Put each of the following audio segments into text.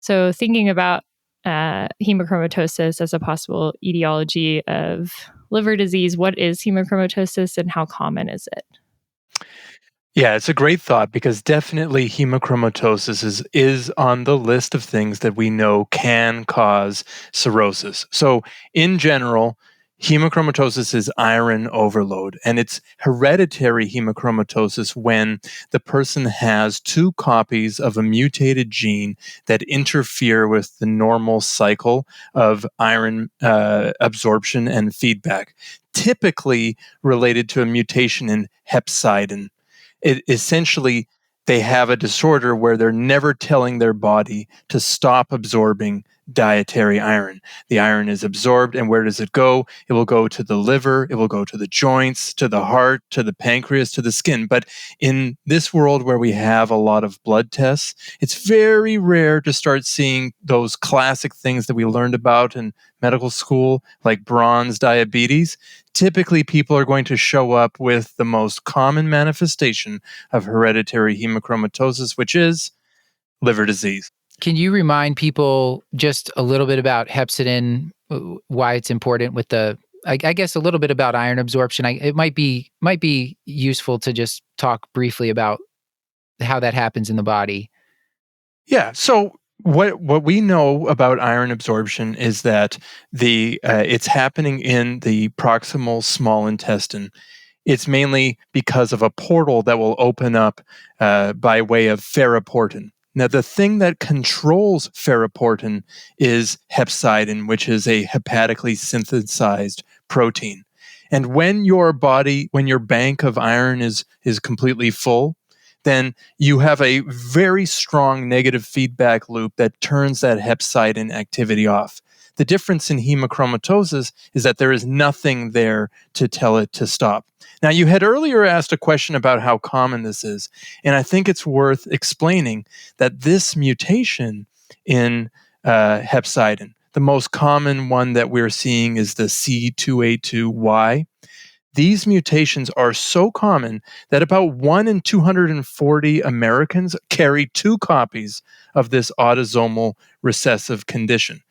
So thinking about hemochromatosis as a possible etiology of liver disease, what is hemochromatosis and how common is it? Yeah, it's a great thought because definitely hemochromatosis is on the list of things that we know can cause cirrhosis. So, in general, hemochromatosis is iron overload, and it's hereditary hemochromatosis when the person has two copies of a mutated gene that interfere with the normal cycle of iron absorption and feedback, typically related to a mutation in hepcidin. It essentially, they have a disorder where they're never telling their body to stop absorbing dietary iron. The iron is absorbed, and where does it go? It will go to the liver, it will go to the joints, to the heart, to the pancreas, to the skin. But in this world where we have a lot of blood tests, it's very rare to start seeing those classic things that we learned about in medical school, like bronze diabetes. Typically, people are going to show up with the most common manifestation of hereditary hemochromatosis, which is liver disease. Can you remind people just a little bit about hepcidin, why it's important with I guess a little bit about iron absorption? It might be useful to just talk briefly about how that happens in the body. Yeah. So what we know about iron absorption is that it's happening in the proximal small intestine. It's mainly because of a portal that will open up by way of ferroportin. Now, the thing that controls ferroportin is hepcidin, which is a hepatically synthesized protein. And when your bank of iron is completely full, then you have a very strong negative feedback loop that turns that hepcidin activity off. The difference in hemochromatosis is that there is nothing there to tell it to stop. Now, you had earlier asked a question about how common this is, and I think it's worth explaining that this mutation in hepcidin, the most common one that we're seeing is the C282Y. These mutations are so common that about 1 in 240 Americans carry two copies of this autosomal recessive condition.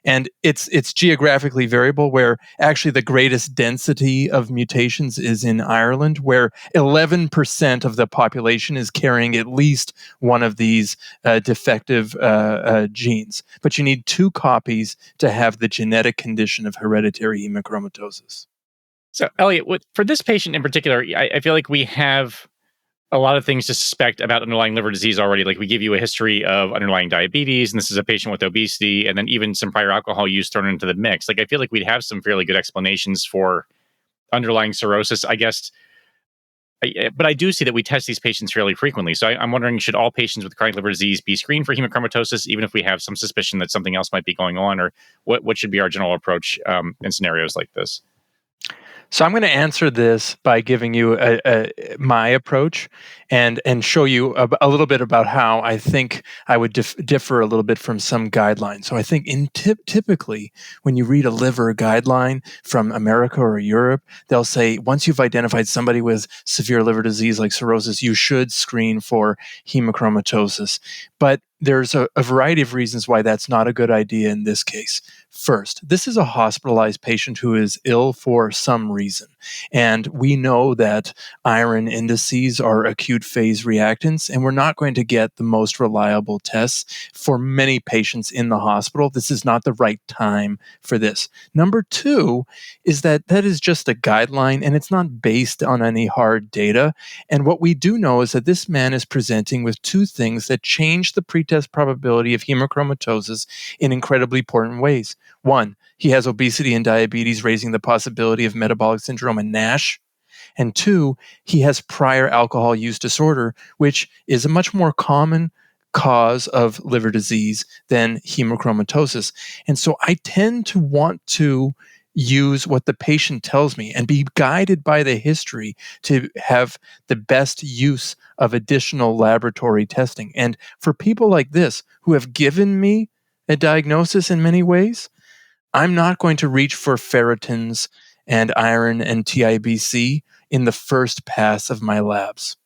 And it's geographically variable, where actually the greatest density of mutations is in Ireland, where 11% of the population is carrying at least one of these defective genes. But you need two copies to have the genetic condition of hereditary hemochromatosis. So, Elliot, for this patient in particular, I feel like we have a lot of things to suspect about underlying liver disease already. Like, we give you a history of underlying diabetes, and this is a patient with obesity, and then even some prior alcohol use thrown into the mix. Like, I feel like we'd have some fairly good explanations for underlying cirrhosis, I guess. But I do see that we test these patients fairly frequently. So I'm wondering, should all patients with chronic liver disease be screened for hemochromatosis, even if we have some suspicion that something else might be going on? Or what should be our general approach in scenarios like this? So I'm going to answer this by giving you my approach and show you a little bit about how I think I would differ a little bit from some guidelines. So I think typically when you read a liver guideline from America or Europe, they'll say once you've identified somebody with severe liver disease like cirrhosis, you should screen for hemochromatosis. But there's a variety of reasons why that's not a good idea in this case. First, this is a hospitalized patient who is ill for some reason. And we know that iron indices are acute phase reactants, and we're not going to get the most reliable tests for many patients in the hospital. This is not the right time for this. Number two is that is just a guideline, and it's not based on any hard data. And what we do know is that this man is presenting with two things that change the pretest probability of hemochromatosis in incredibly important ways. One, he has obesity and diabetes, raising the possibility of metabolic syndrome and NASH. And two, he has prior alcohol use disorder, which is a much more common cause of liver disease than hemochromatosis. And so I tend to want to use what the patient tells me and be guided by the history to have the best use of additional laboratory testing. And for people like this who have given me a diagnosis in many ways, I'm not going to reach for ferritins and iron and TIBC in the first pass of my labs.